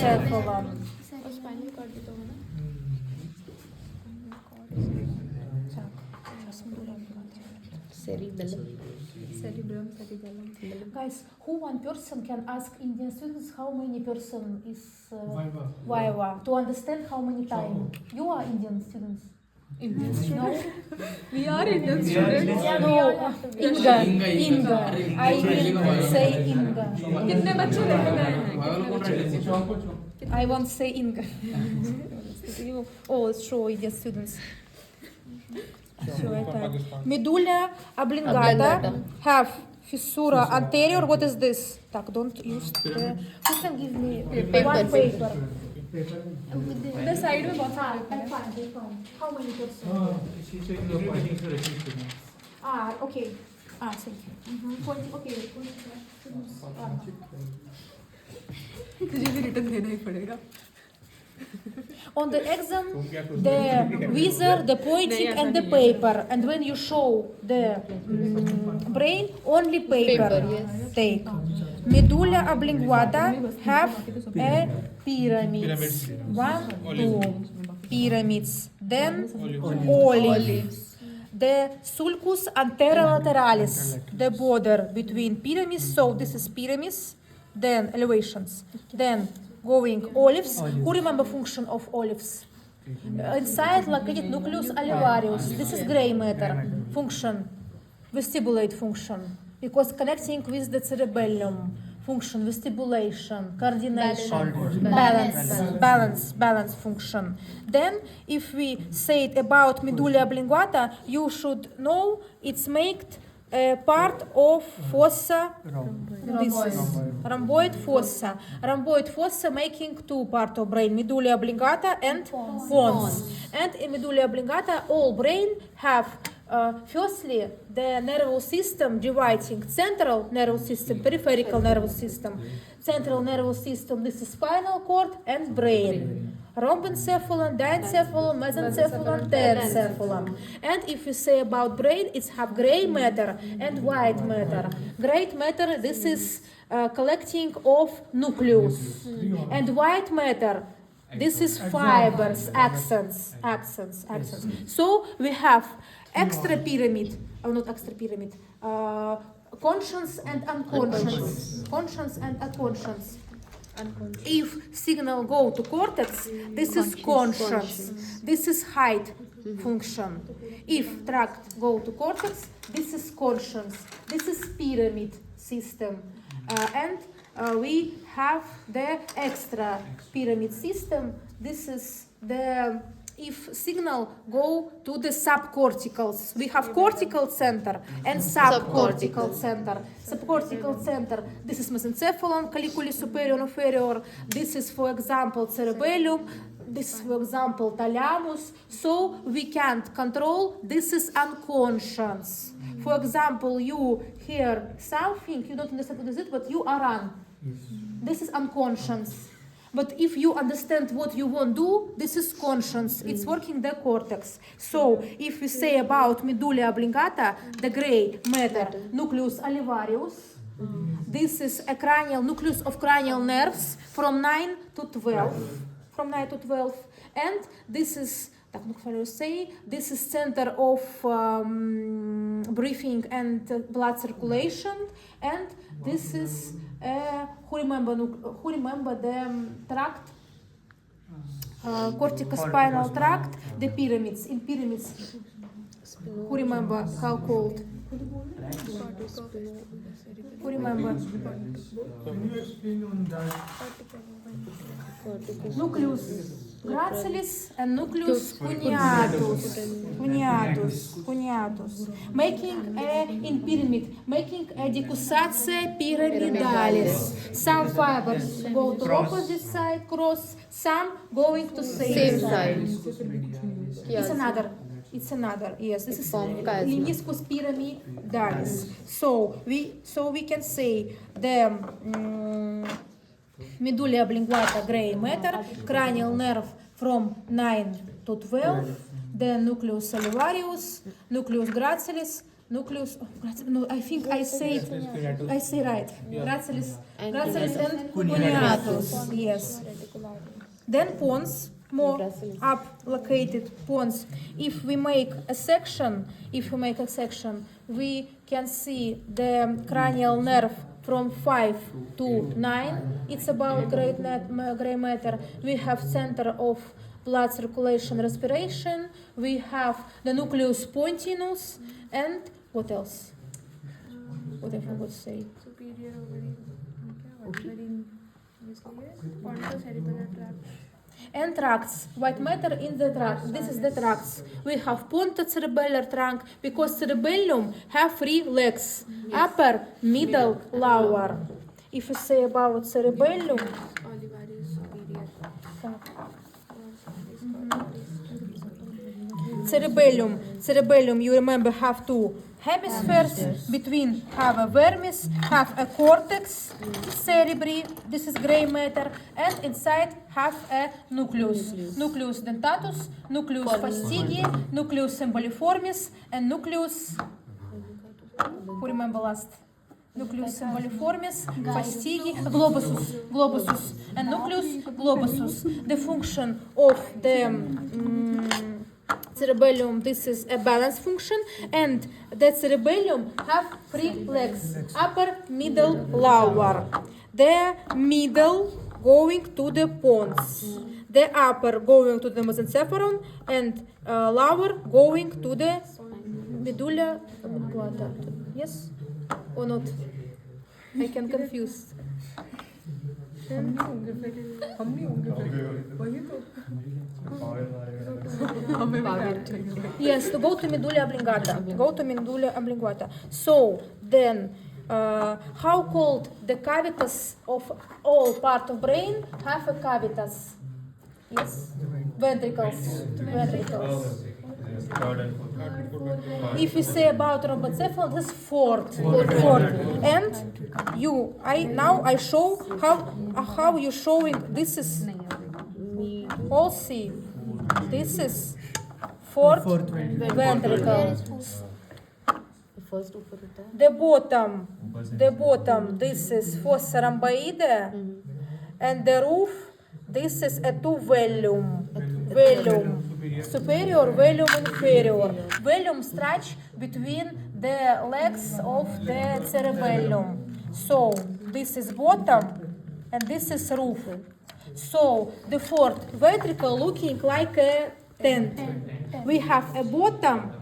mesencephalon. Spinal cord भी तो है ना? Так, сейчас медуля облонгата. Guys, who one person can ask Indian students how many person is Viva to understand how many time? You are Indian students. Indian No? We are Indian students. No, Inga. I will say Inga. कितने बच्चे लेके गए हैं? I won't say Inga. Oh, it's true, Indian students. Все это. Medulla oblongata have fissura anterior. What is this? Так, don't use the. Who can give me one paper? The side में बहुत I found. How many person? Okay. Thank you. Okay. तुझे भी return देना ही पड़ेगा. On the exam, the visor, the pointing, and the paper. And when you show the brain, only paper take. Medulla oblongata have a pyramids. 1, 2 pyramids. Then olive. The sulcus anterolaterales, the border between pyramids. So this is pyramids. Then elevations. Then going olives. Who remember function of olives? Inside located nucleus alveolus. This is gray matter function, vestibulate function, because connecting with the cerebellum function, vestibulation, coordination, balance function. Then if we say it about medulla oblongata, you should know it's made part of fossa. This is rhomboid fossa. Rhomboid fossa making two part of brain, medulla oblongata and pons. And in medulla oblongata, all brain have firstly the nervous system dividing central nervous system, peripheral nervous system. Central nervous system, this is spinal cord and brain. Rhombencephalon, diencephalon, mesencephalon, telencephalon. And if we say about brain, it's have gray matter and white matter. Gray matter, this is collecting of nucleus. And white matter, this is fibers, accents. So we have extra pyramid, not extra pyramid, conscious and unconscious. Conscious and unconscious. If signal go to cortex, this is conscious. This is height function. If tract go to cortex, this is conscious. This is pyramid system. And we have the extra pyramid system. This is the if signal go to the subcorticals. We have cortical center and subcortical center. Subcortical center, this is mesencephalon, colliculi superior and inferior. This is, for example, cerebellum. This is, for example, thalamus. So we can't control. This is unconscious. For example, you hear something, you don't understand what is it, but you are on. This is unconscious. But if you understand what you want to do, this is conscious. It's working the cortex. So if we say about medulla oblongata, the gray matter, nucleus alveolus, this is a cranial nucleus of cranial nerves from 9 to 12. From 9 to 12. And this is, this is center of breathing and blood circulation. And this is who remember the tract, corticospinal tract, the pyramids. In pyramids, who remember how called? Who remember? Can you explain on that? Nucleus gracilis and nucleus cuneatus. Making in pyramid, making a decussatio pyramidalis. Some fibers go to opposite side, cross. Some going to same side. It's another. Yes, this is Lemniscus pyramidalis. So we can say the medulla oblongata gray matter, cranial nerve from 9 to 12, then nucleus alveolus, nucleus gracilis, nucleus. No, I think I say right. Gracilis and cuneatus. Yes. Then pons, more up located pons. If we make a section, we can see the cranial nerve from 5 to 9. It's about gray matter. We have center of blood circulation, respiration. We have the nucleus pontinus, and what else? What I forgot to say. Superior ovary. Pontocerebellar tract. And tracts, white matter in the tract. This is the tracts. We have pontocerebellar trunk because cerebellum have 3 legs: upper, middle, lower. If you say about cerebellum, Olivaris superior. cerebellum, you remember, have 2 hemispheres. Between have a vermis, have a cortex cerebri, this is gray matter, and inside have a nucleus. Nucleus dentatus, nucleus fastigi, nucleus emboliformis, and nucleus, who remember last? Nucleus emboliformis, fastigi, globusus, and nucleus globusus. The function of the cerebellum, this is a balance function, and the cerebellum have 3 legs: upper, middle, lower. The middle going to the pons, the upper going to the mesencephalon, and lower going to the medulla oblongata. Yes or not? I can confuse. Yes, to go to medulla oblongata. So then, how called the cavitas of all part of brain have a cavitas? Yes, ventricles. If you say about rhombocephalon, this is fourth. And I show how you showing. This is all see. This is fourth ventricle. The bottom, this is fossa rhomboide, and the roof, this is a 2 velum. Superior, velum inferior. Velum stretch between the legs of the cerebellum. So this is bottom, and this is roof. So the fourth ventricle looking like a tent. We have a bottom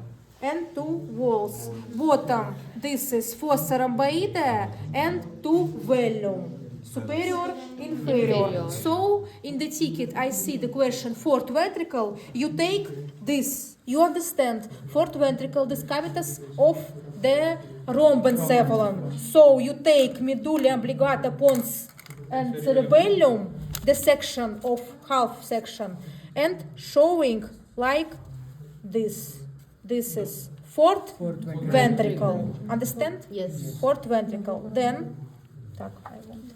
and 2 walls. Bottom, this is fossa rhomboide and 2 velum. Superior, inferior. So in the ticket I see the question fourth ventricle. You take this. You understand fourth ventricle, this cavitas of the rhombencephalon. So you take medulla oblongata, pons, and cerebellum, the section of half section, and showing like this. This is fourth ventricle. Understand? Yes. Fourth ventricle. Then, так, I want.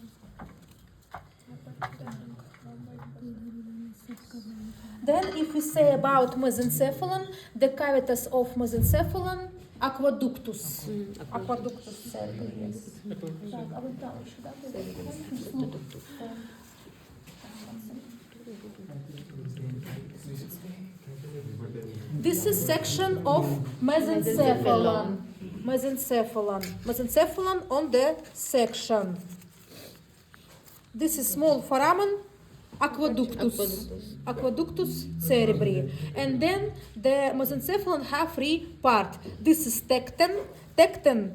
Then, if we say about mesencephalon, the cavitas of mesencephalon, aqueductus. Aqueductus cerebri, yes. This is section of mesencephalon. Mesencephalon on the section. This is small foramen, aqueductus cerebri. And then the mesencephalon have 3 parts. This is tegmen.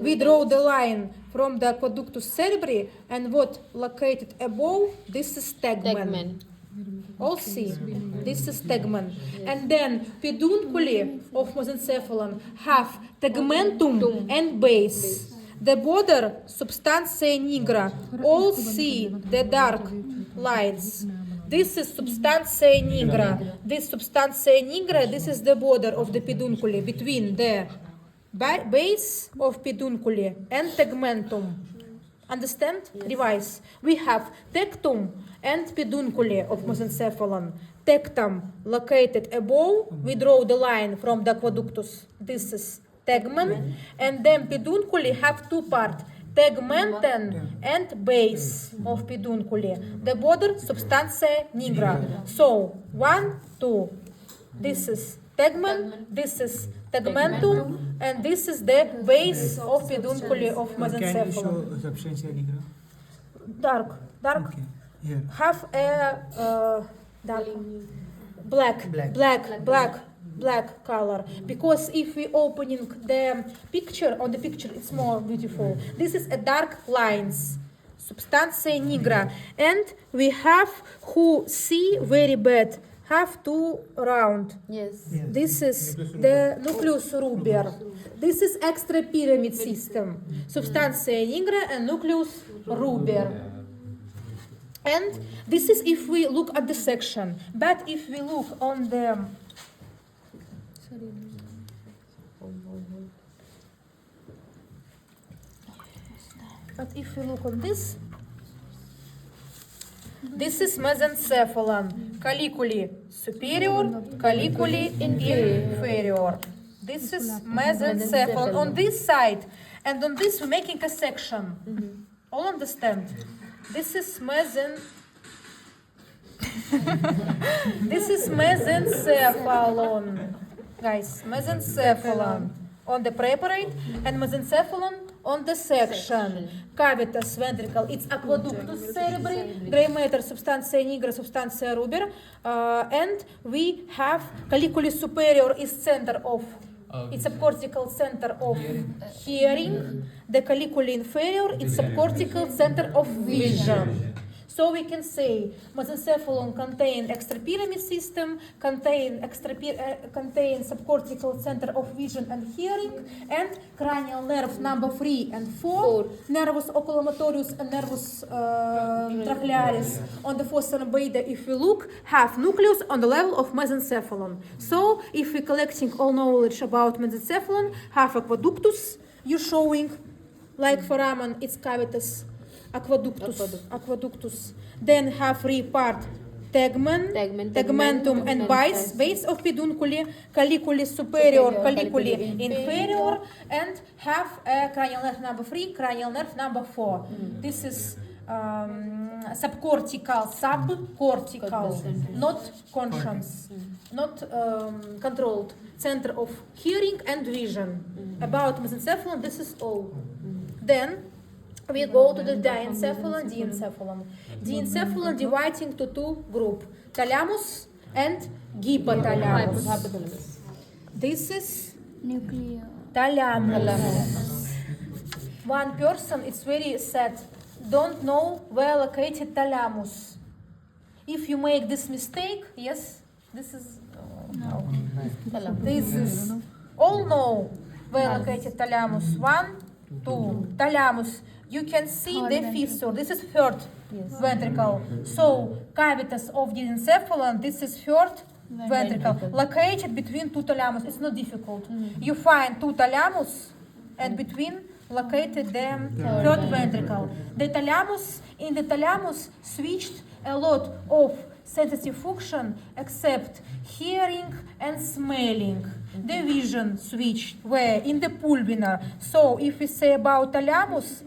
We draw the line from the aqueductus cerebri, and what located above, this is tegmen. All see, this is tegmen. And then pedunculi of mesencephalon have tegmentum and base. The border substantia nigra. All see the dark lights. This is substantia nigra. This substantia nigra, this is the border of the pedunculi between the base of pedunculi and tegmentum. Understand? Revise. We have tectum and peduncle of mesencephalon. Tectum located above. We draw the line from the aqueductus. This is tegmen. And then peduncle have two parts. Tegmentum and base of peduncle. The border substantia nigra. So 1, 2. This is tegmen. This is tegmentum, and this is the base of peduncle of Can you mesencephalon. show substantia nigra? Dark. Okay, here. Have a dark, black color. Because if we opening the picture, on the picture it's more beautiful. This is a dark lines, substantia nigra, and we have who see very bad. Have two round. Yes. Yes. This is the nucleus ruber. This is extra pyramid system. Substantia nigra and nucleus ruber. And this is if we look at the section. But if we look on the this is mesencephalon. Caliculi superior, caliculi inferior. This is mesencephalon on this side, and on this we're making a section. All understand? This is This is mesencephalon, guys. Mesencephalon on the preparate and mesencephalon on the section. Cavitas ventricle, it's aqueductus cerebri, gray matter, substantia nigra, substantia ruber, and we have caliculi superior is center of, it's subcortical center of hearing. The caliculi inferior, it's subcortical center of vision. So we can say mesencephalon contain extrapyramid system, contain subcortical center of vision and hearing, and cranial nerve number 3 and 4, nervus oculomotorius and nervus trochlearis on the fossa lumboidea, if we look, have nucleus on the level of mesencephalon. So if we're collecting all knowledge about mesencephalon, have aqueductus, you showing like foramen, it's cavitas. Aqueductus. Then have three part tegmentum and base of peduncle, caliculi superior, caliculi inferior, and have cranial nerve number 3, cranial nerve number 4. This is subcortical, not conscious, not controlled center of hearing and vision. About mesencephalon, this is all. Then we go to the diencephalon. Diencephalon dividing to two groups, thalamus and hypothalamus. This is Nuclear. thalamus. One person, it's very sad, don't know where located thalamus. If you make this mistake, yes, this is this is all know where located thalamus. 1, 2, thalamus. You can see the fissure. This is third ventricle. So cavitas of diencephalon, this is third ventricle, located between two thalamus. It's not difficult. You find two thalamus, and between located the third ventricle. The thalamus, in the thalamus switched a lot of sensitive function except hearing and smelling. The vision switched were in the pulvinar. So if we say about thalamus,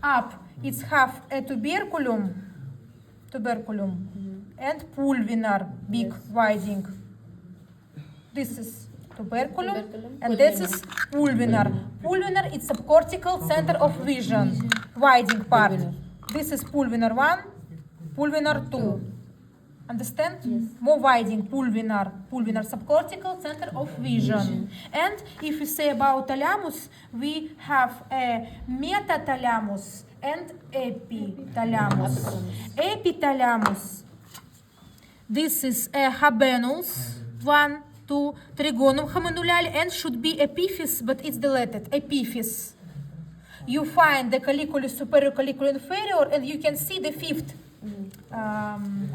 up it's have a tuberculum and pulvinar, big widening. This is tuberculum and this is pulvinar. Pulvinar is subcortical center of vision, widening part. This is pulvinar 1, pulvinar 2. Understand? Yes. More widening, pulvinar subcortical center of vision. And if we say about thalamus, we have a metathalamus and epithalamus. Epithalamus, this is a habenulus, 1, 2, trigonum homunculale, and should be epiphyse, but it's deleted, epiphyse. You find the caliculi superior, caliculi inferior, and you can see the fifth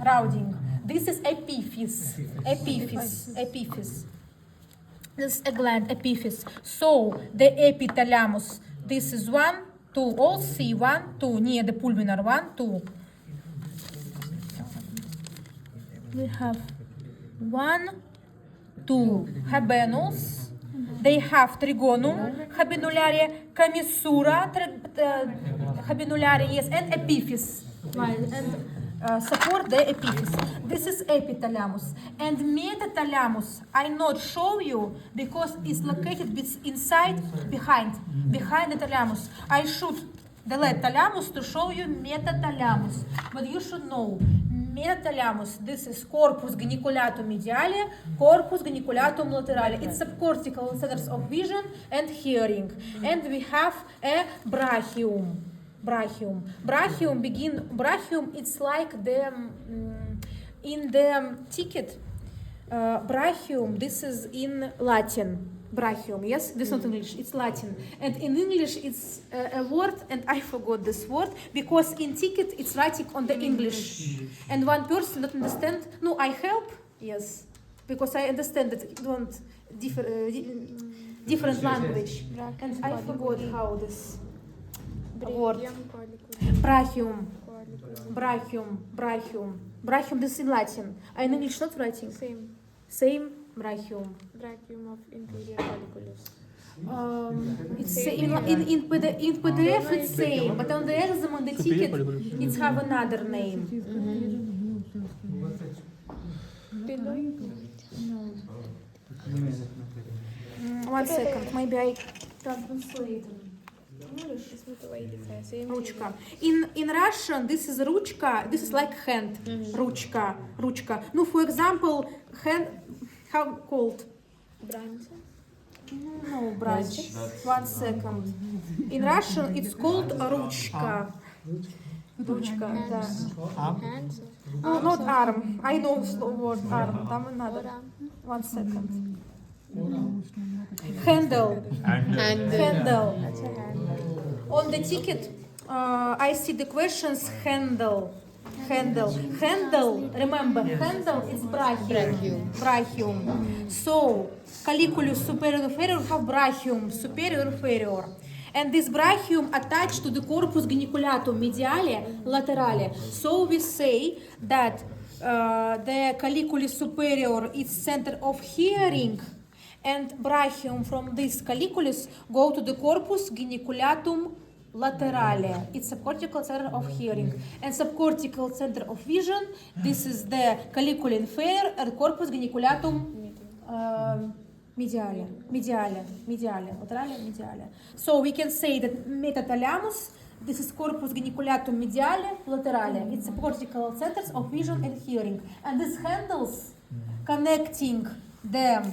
rounding. This is epiphyse. This is a gland, epiphyse. So the epithalamus, this is 1, 2. All C, 1, 2. Near the pulvinar, 1, 2. We have 1, 2 habenus. They have trigonum habinularia, commissura habinularia, yes, and epiphysis. And support the epiphysis. This is epithalamus. And metathalamus I not show you because it's located behind the thalamus. I should delete thalamus to show you metathalamus. But you should know metathalamus, this is corpus geniculata mediale, corpus geniculata laterale. It's subcortical centers of vision and hearing. And we have a brachium. Brachium, it's like the, in the ticket, brachium, this is in Latin. Brachium, yes? This is not English, it's Latin. And in English, it's a word, and I forgot this word, because in ticket, it's writing on the English. And one person don't understand. No, I help, yes, because I understand that you don't different language. And I forgot how this word. Brachium. This is in Latin. In English not writing. Same brachium. Brachium of inferior colliculus. It's in PDF it's same, but on the exam on the ticket it's have another name. One second, maybe I can translate. Ручка. In Russian, this is ручка. This is like hand. Ручка. No, for example, hand. How called? Branch. No, branch. 1 second. In Russian, it's called ручка. Ручка. Да. Hands. No, not arm. I know word arm. Там another. 1 second. Handle. Handle. That's a hand. On the ticket, I see the questions handle. Remember, handle is brachium. So, colliculus superior inferior have brachium superior inferior. And this brachium attached to the corpus geniculatum mediale laterale. So we say that the colliculus superior is center of hearing, and brachium from this colliculus go to the corpus geniculatum laterale. It's a cortical center of hearing and subcortical center of vision. This is the collicula inferior and corpus geniculatum mediale, laterale, mediale. So we can say that metathalamus, this is corpus geniculatum mediale, laterale. It's subcortical centers of vision and hearing. And these handles connecting the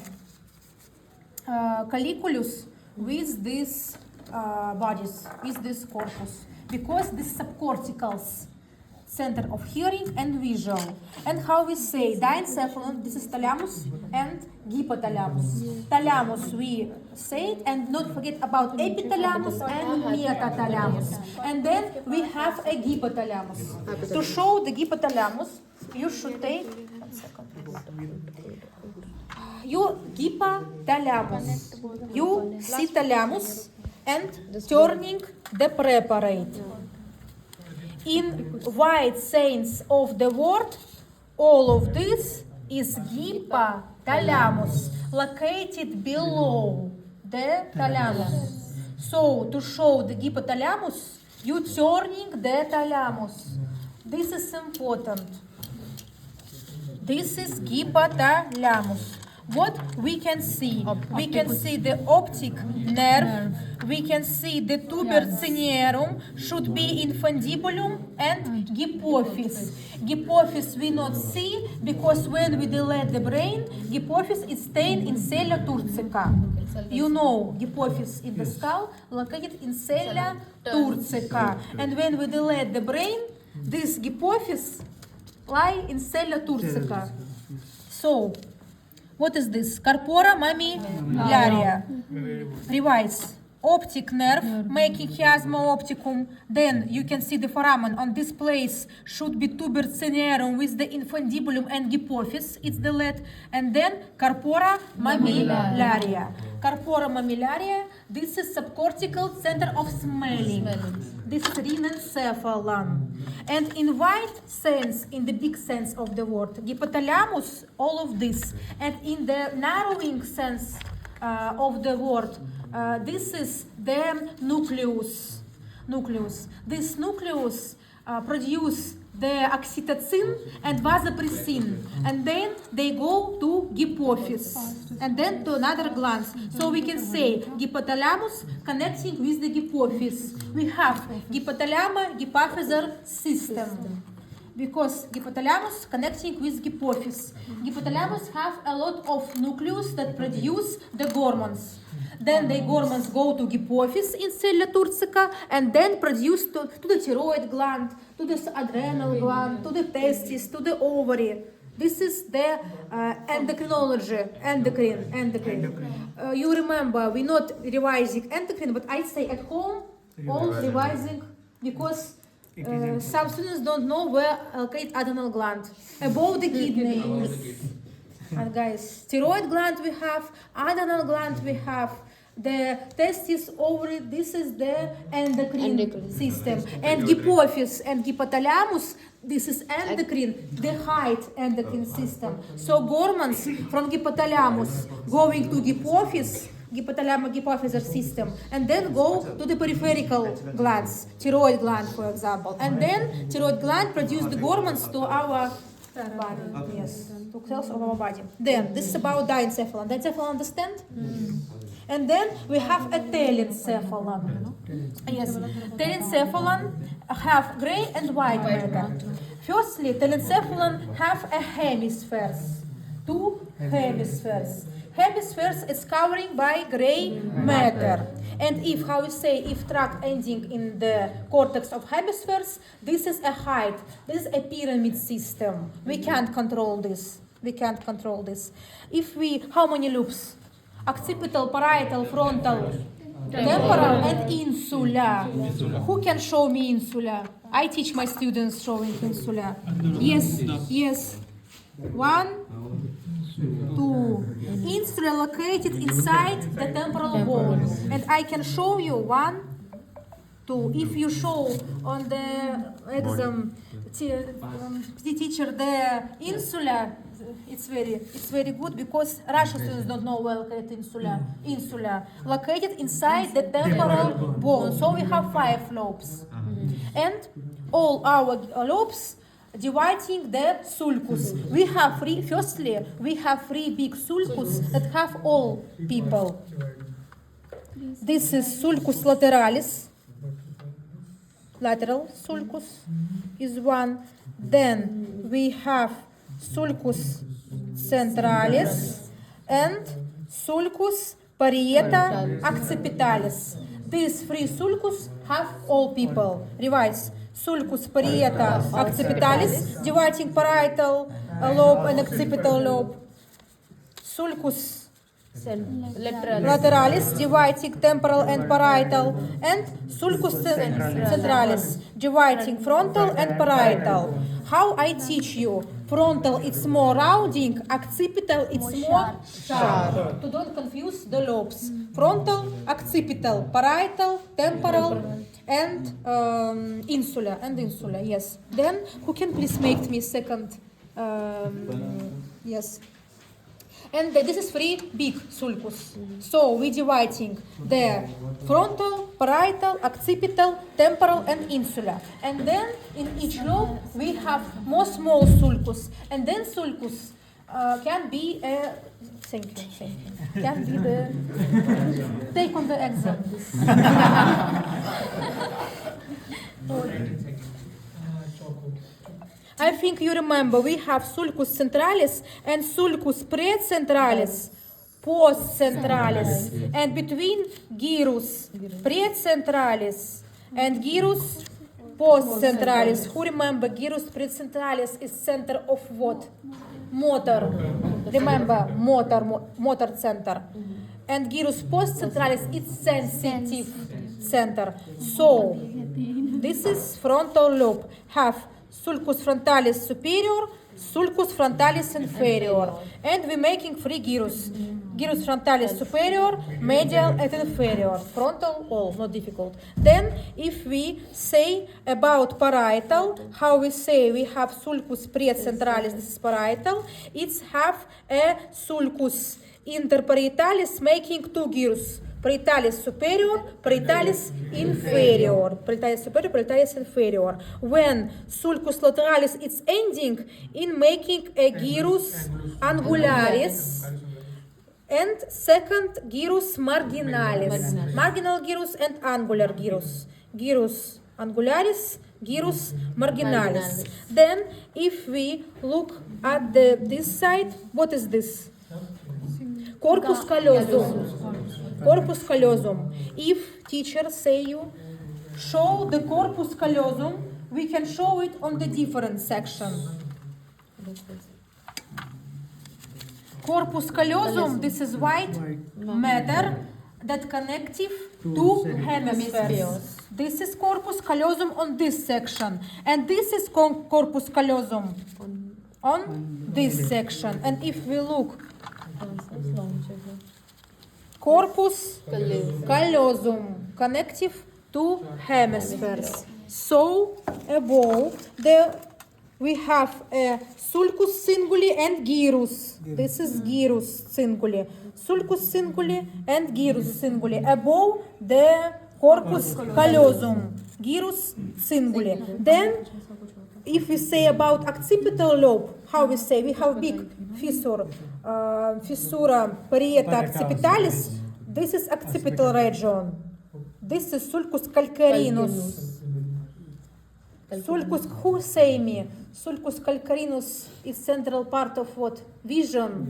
colliculus with this bodies, with this corpus, because this subcorticals center of hearing and visual. And how we say diencephalon, this is thalamus and hypothalamus. Thalamus we say it, and not forget about epithalamus and metathalamus. And then we have a hypothalamus. To show the hypothalamus, you should take 1 second. You hypothalamus. You see thalamus and turning the preparate. In wide sense of the word, all of this is hypothalamus, located below the thalamus. So to show the hypothalamus, you turning the thalamus. This is important. This is hypothalamus. What we can see? We can see the optic nerve. We can see the tuber cinerum should be in fundibulum and hypophyse. Hypophyse we not see because when we delete the brain, hypophyse is staying in sella turcica. You know hypophyse in the skull located in sella turcica. And when we delete the brain, this hypophyse lie in sella turcica. So, what is this? Corpora mammillaria. Revise. optic nerve making chiasma opticum. Then you can see the foramen on this place should be tuber cinerum with the infundibulum and hypophysis. It's the lead. And then corpora mammillaria. Corpora mammillaria. This is subcortical center of smelling. This is rhinencephalon. And in wide sense, in the big sense of the word, hypothalamus, all of this. And in the narrowing sense of the word, this is the nucleus. This nucleus produce the oxytocin and vasopressin, and then they go to hypophysis, and then to another glands. So we can say hypothalamus connecting with the hypophysis. We have hypothalamus-hypophyseal system, because hypothalamus connecting with hypophysis. Hypothalamus have a lot of nucleus that produce the hormones. Then the hormones go to hypophysis in cella turcica and then produce to the thyroid gland, to the adrenal gland, to the testes, to the ovary. This is the endocrinology, endocrine. You remember, we're not revising endocrine, but I say at home, all revising, because some students don't know where locate adrenal gland. Above the kidneys. And guys, thyroid gland we have, adrenal gland we have, the testis, ovary, this is the endocrine system. And hypophysis and hypothalamus, this is endocrine, the height endocrine system. So hormones from hypothalamus going to hypophysis, hypothalamus-hypophyseal system, and then go to the peripheral glands, thyroid gland, for example. And then thyroid gland produce the hormones to our body, yes, to cells of our body. Then this is about diencephalon. Diencephalon, understand? And then we have a telencephalon. Yes, telencephalon have gray and white matter. Firstly, telencephalon have a hemispheres, two hemispheres. Hemispheres is covering by gray matter. And if, how you say, if tract ending in the cortex of hemispheres, this is a height. This is a pyramid system. We can't control this. If we, how many loops? Occipital, parietal, frontal, temporal, and insula. Who can show me insula? I teach my students showing insula. Yes. 1, 2. Insula located inside the temporal bone. And I can show you 1, 2. If you show on the exam, the teacher the insula, it's very good, because Russian students don't know where located insula located inside the temporal bone. So we have 5 lobes, and all our lobes dividing the sulcus. We have three big sulcus that have all people. This is sulcus lateralis. Lateral sulcus is one. Then we have sulcus centralis and sulcus parieta accipitalis. These 3 sulcus have all people. Revise. Sulcus parieta accipitalis, dividing parietal lobe and occipital lobe. Sulcus lateralis, dividing temporal and parietal, and sulcus centralis, dividing frontal and parietal. How I teach you? Frontal, it's more rounding. Occipital, it's more sharp. To don't confuse the lobes. Frontal, occipital, parietal, temporal, and insula. Yes. Then, who can please make me second? Yes. And this is 3 big sulcus. So we're dividing the frontal, parietal, occipital, temporal, and insula. And then in each lobe we have more small sulcus. And then sulcus can be a thank you. Can be the take on the exam. I think you remember we have sulcus centralis and sulcus precentralis, postcentralis, and between gyrus precentralis and gyrus postcentralis. Who remember gyrus precentralis is center of what? Motor. Remember motor center. and gyrus postcentralis it's sensitive center. So this is frontal lobe. Have sulcus frontalis superior, sulcus frontalis inferior, and we're making three gyrus. Gyrus frontalis superior, medial, and inferior. Frontal, all, not difficult. Then, if we say about parietal, how we say we have sulcus precentralis, this is parietal, it's have a sulcus interparietalis making two gyrus. Parietalis superior, parietalis inferior. Parietalis superior, parietalis inferior. When sulcus lateralis is ending in making a gyrus angularis, and second gyrus marginalis. Marginal gyrus and angular gyrus. Gyrus angularis, gyrus marginalis. Then, if we look at this side, what is this? Corpus callosum. Corpus callosum. If teacher say you show the corpus callosum, we can show it on the different section. Corpus callosum, this is white matter that connective two hemispheres. This is corpus callosum on this section, and this is corpus callosum on this section. And if we look, corpus callosum, connective two hemispheres. So above there we have a sulcus cinguli and gyrus. This is gyrus cinguli. Sulcus cinguli and gyrus cinguli. Above the corpus callosum, gyrus cinguli. Then, if we say about occipital lobe, how we say? We have big fissure, fissura parieta occipitalis. This is occipital region. This is sulcus calcarinus. Sulcus, who say me? Sulcus calcarinus is central part of what? Vision.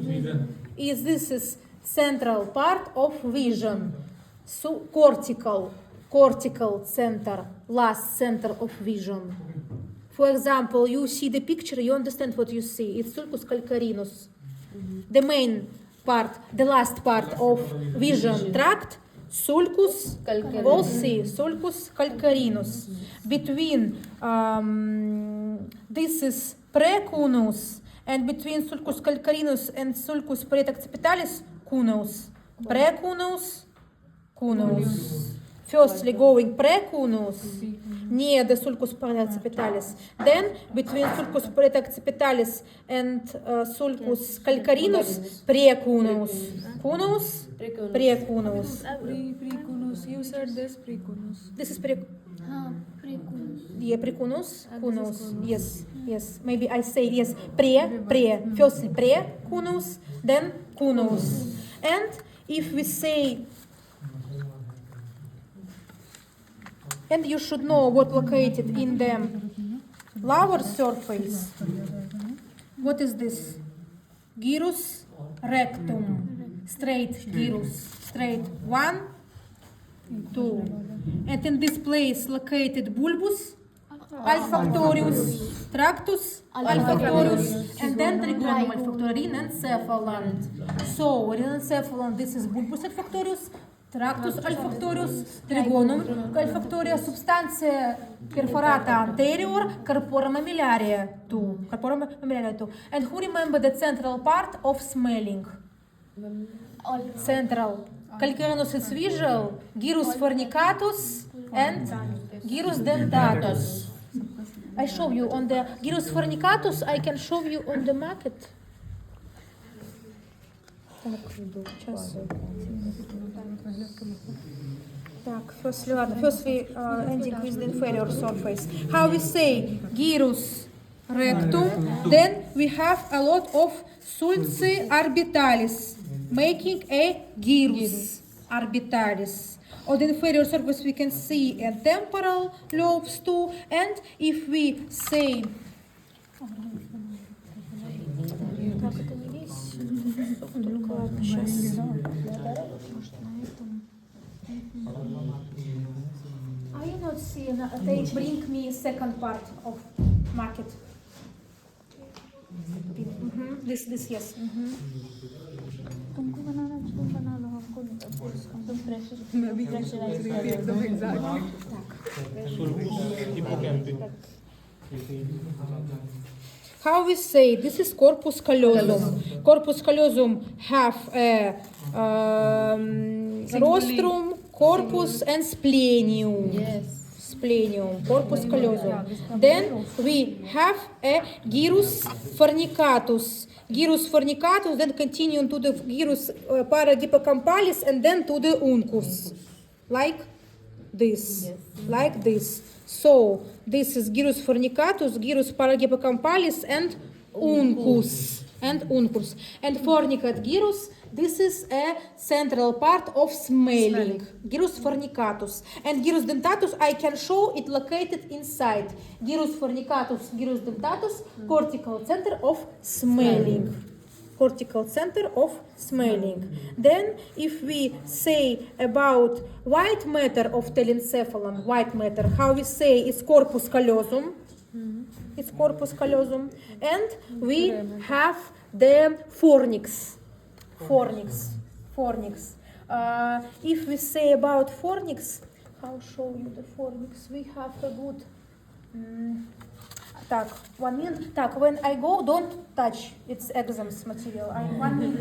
This is central part of vision. So cortical center, last center of vision. For example, you see the picture, you understand what you see. It's sulcus calcarinus. The main part, the last part of vision tract, sulcus, all see, sulcus calcarinus. Between, this is precuneus, and between sulcus calcarinus and sulcus preoccipitalis, cuneus. Precuneus, cuneus. Firstly going precuneus, near the sulcus preoccipitalis. Then between sulcus preoccipitalis and sulcus calcarinus, precuneus. Cuneus, precuneus. Precunus. You said this precunus. This is precuneus. Yeah, precuneus, cuneus. Yes. Maybe I say yes. Firstly precuneus, then cuneus. And if we say, and you should know what located in the lower surface. What is this? Gyrus rectum. Straight gyrus. Straight. 1, 2. And in this place located bulbus olfactorius, tractus olfactorius, and then trigonum olfactorius, rhinencephalant. So rhinencephalant, this is bulbus olfactorius, tractus olfactorius, trigonum olfactorius, substantia perforata anterior, corpora mammillaria 2. And who remember the central part of smelling? Central. Calcarinus is visual, gyrus fornicatus, and gyrus dentatus. I show you on the gyrus fornicatus, I can show you on the maquette. First we ending with the inferior surface. How we say gyrus rectum, then we have a lot of sulci orbitalis, making a gyrus orbitalis. On the inferior surface we can see a temporal lobes too, and if we say I not see, they bring me second part of maquette. This yes. तुमको बनाना जो बनाना हमको एकदम exact. How we say this is corpus callosum. Corpus callosum have a rostrum, corpus, and splenium. Yes. Splenium, corpus callosum. Then we have a gyrus fornicatus. Gyrus fornicatus, then continue to the gyrus parahippocampalis, and then to the uncus, like this, like this. So this is gyrus fornicatus, gyrus parahippocampalis, and uncus, and fornicate gyrus. This is a central part of smelling. Gyrus fornicatus and gyrus dentatus. I can show it located inside. Gyrus fornicatus, gyrus dentatus, cortical center of smelling. Cortical center of smelling. Then, if we say about white matter of telencephalon, white matter, how we say it's corpus callosum. It's corpus callosum, and we have the fornix. Fornix. If we say about fornix, how show you the fornix? We have a good. Так, 1 minute. Так, when I go, don't touch. It's exams material. 1 minute.